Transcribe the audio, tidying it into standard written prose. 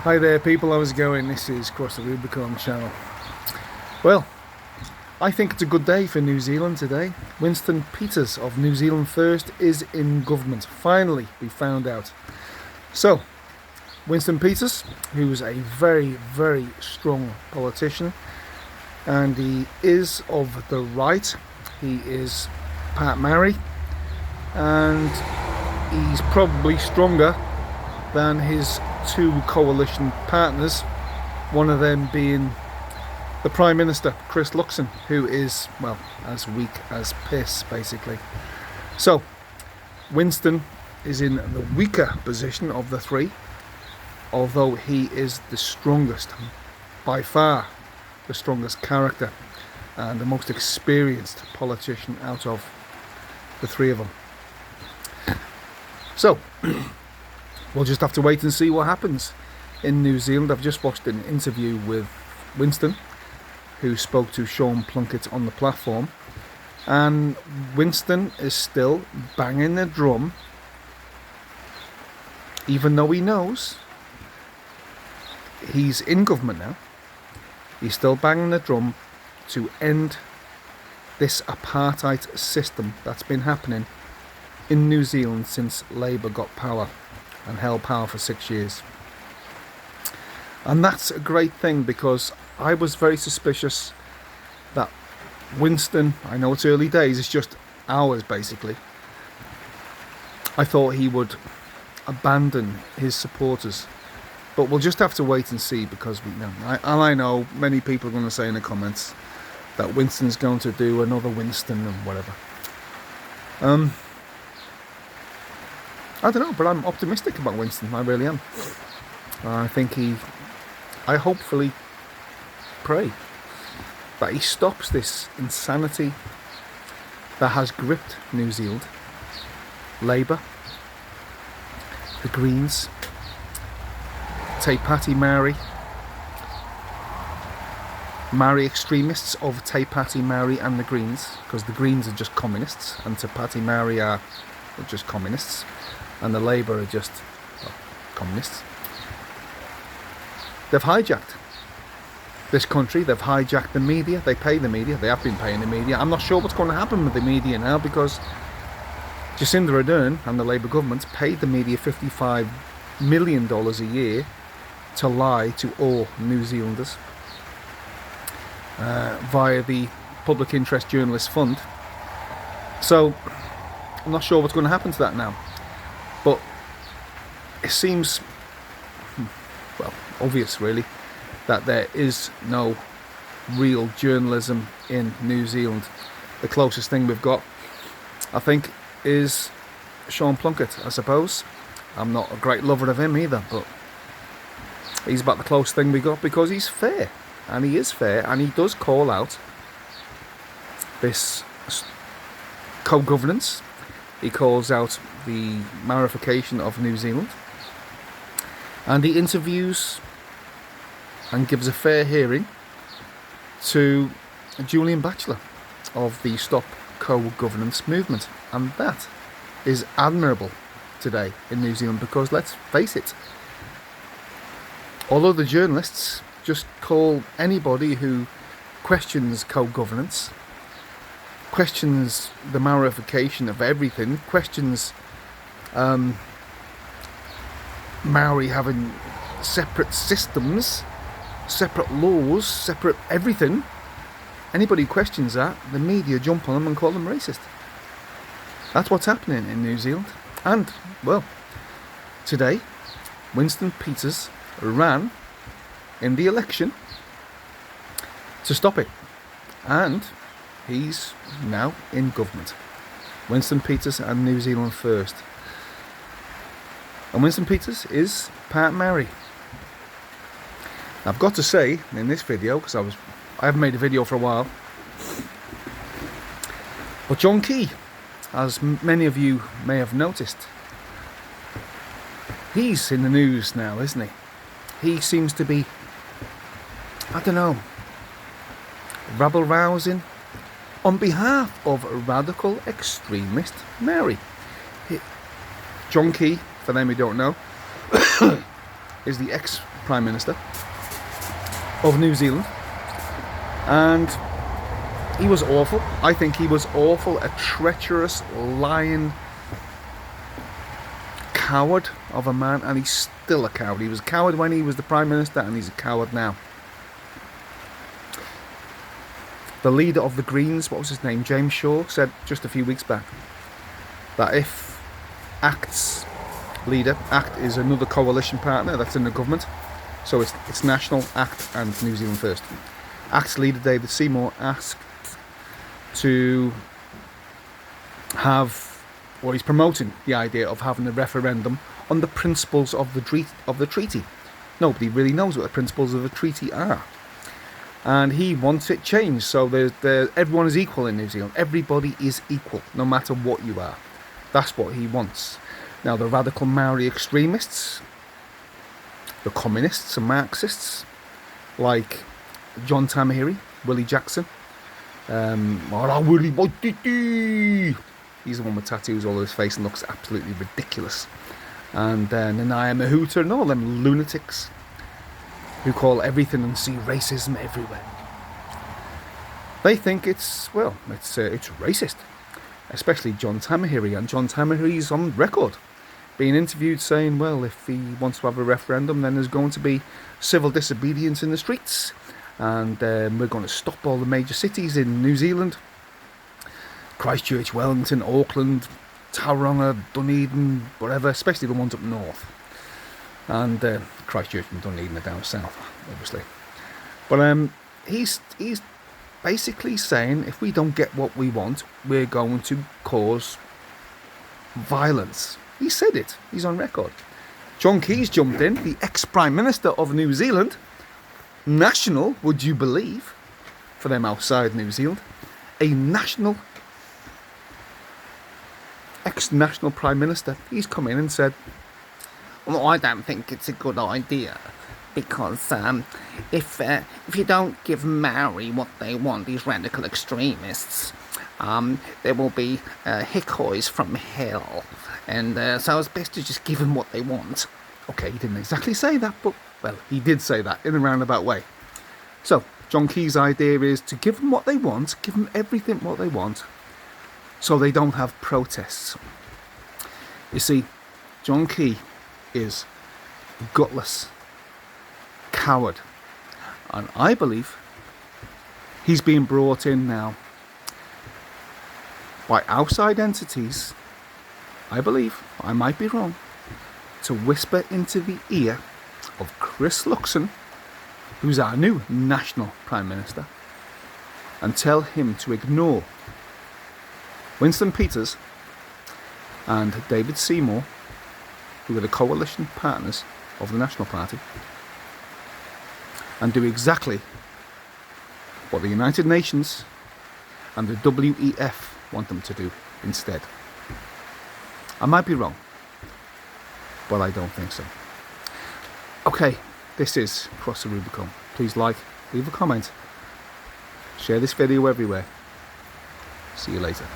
Hi there people, how's it going? This is Cross the Rubicon channel. Well, I think it's a good day for New Zealand today. Winston Peters of New Zealand First is in government. Finally, we found out. So, Winston Peters, who's a very, very strong politician, and he is of the right. He is part Maori, and he's probably stronger than his two coalition partners, one of them being the Prime Minister, Chris Luxon, who is, well, as weak as piss, basically. So, Winston is in the weaker position of the three, although he is the strongest, by far the strongest character and the most experienced politician out of the three of them. So, we'll just have to wait and see what happens in New Zealand. I've just watched an interview with Winston, who spoke to Sean Plunkett on the platform, and Winston is still banging the drum, even though he knows he's in government now. He's still banging the drum to end this apartheid system that's been happening in New Zealand since Labour got power and held power for 6 years. And that's a great thing, because I was very suspicious that Winston, I know it's early days, it's just hours basically, I thought he would abandon his supporters. But we'll just have to wait and see, because we know, I know many people are going to say in the comments that Winston's going to do another Winston and whatever. I don't know, but I'm optimistic about Winston, I really am. I think I hopefully pray that he stops this insanity that has gripped New Zealand. Labour, the Greens, Te Pāti Maori extremists of Te Pāti Maori and the Greens, because the Greens are just communists and Te Pāti Maori are just communists, and the Labour are just, well, communists. They've hijacked this country, they've hijacked the media, they pay the media, they have been paying the media. I'm not sure what's going to happen with the media now, because Jacinda Ardern and the Labour government paid the media $55 million a year to lie to all New Zealanders via the Public Interest Journalist Fund. So I'm not sure what's going to happen to that now, but it seems, well, obvious really, that there is no real journalism in New Zealand. The closest thing we've got, I think, is Sean Plunkett, I suppose. I'm not a great lover of him either, but he's about the closest thing we got, because he's fair, and he is fair, and he does call out this co-governance. He calls out the Maorification of New Zealand, and he interviews and gives a fair hearing to Julian Batchelor of the Stop Co-Governance movement, and that is admirable today in New Zealand, because let's face it, although the journalists just call anybody who questions co-governance, questions the Maorification of everything, questions Maori having separate systems, separate laws, separate everything, anybody who questions that, the media jump on them and call them racist. That's what's happening in New Zealand. And, well, today Winston Peters ran in the election to stop it, and he's now in government. Winston Peters and New Zealand First. And Winston Peters is part Maori. I've got to say in this video, because I haven't made a video for a while, but John Key, as many of you may have noticed, he's in the news now, isn't he? He seems to be, I don't know, rabble-rousing on behalf of radical extremist Maori. John Key, for them who don't know, is the Prime Minister of New Zealand, and he was awful. I think he was awful, a treacherous, lying coward of a man, and he's still a coward. He was a coward when he was the Prime Minister, and he's a coward now. The leader of the Greens, what was his name, James Shaw, said just a few weeks back that if ACT's leader, ACT is another coalition partner that's in the government, so it's National, ACT and New Zealand First. ACT's leader David Seymour asked to have, or he's promoting the idea of having a referendum on the principles of the treaty. Nobody really knows what the principles of the treaty are, and he wants it changed so everyone is equal in New Zealand. Everybody is equal, no matter what you are. That's what he wants. Now, the radical Maori extremists, the communists and Marxists, like John Tamahiri, Willie Jackson, he's the one with tattoos all over his face and looks absolutely ridiculous. And Nanaya Mahuta and all them lunatics who call everything and see racism everywhere. They think it's racist, especially John Tamahiri. And John Tamahiri's on record being interviewed saying, well, if he wants to have a referendum, then there's going to be civil disobedience in the streets, and we're going to stop all the major cities in New Zealand, Christchurch, Wellington, Auckland, Tauranga, Dunedin, whatever, especially the ones up north. And Christchurch and Dunedin are down south, obviously. But he's basically saying if we don't get what we want, we're going to cause violence. He said it. He's on record. John Key's jumped in, the ex-Prime Minister of New Zealand. National, would you believe, for them outside New Zealand. A national, ex-national Prime Minister. He's come in and said, well, I don't think it's a good idea, because if you don't give Maori what they want, these radical extremists, there will be hickoys from hell, and so it's best to just give them what they want. Okay, he didn't exactly say that, but, well, he did say that in a roundabout way. So, John Key's idea is to give them what they want, give them everything what they want, so they don't have protests. You see, John Key is gutless, coward, and I believe he's being brought in now by outside entities, I believe, I might be wrong, to whisper into the ear of Chris Luxon, who's our new National Prime Minister, and tell him to ignore Winston Peters and David Seymour, who are the coalition partners of the National Party, and do exactly what the United Nations and the WEF want them to do instead. I might be wrong, but I don't think so. Okay, this is Cross the Rubicon. Please like, leave a comment, share this video everywhere. See you later.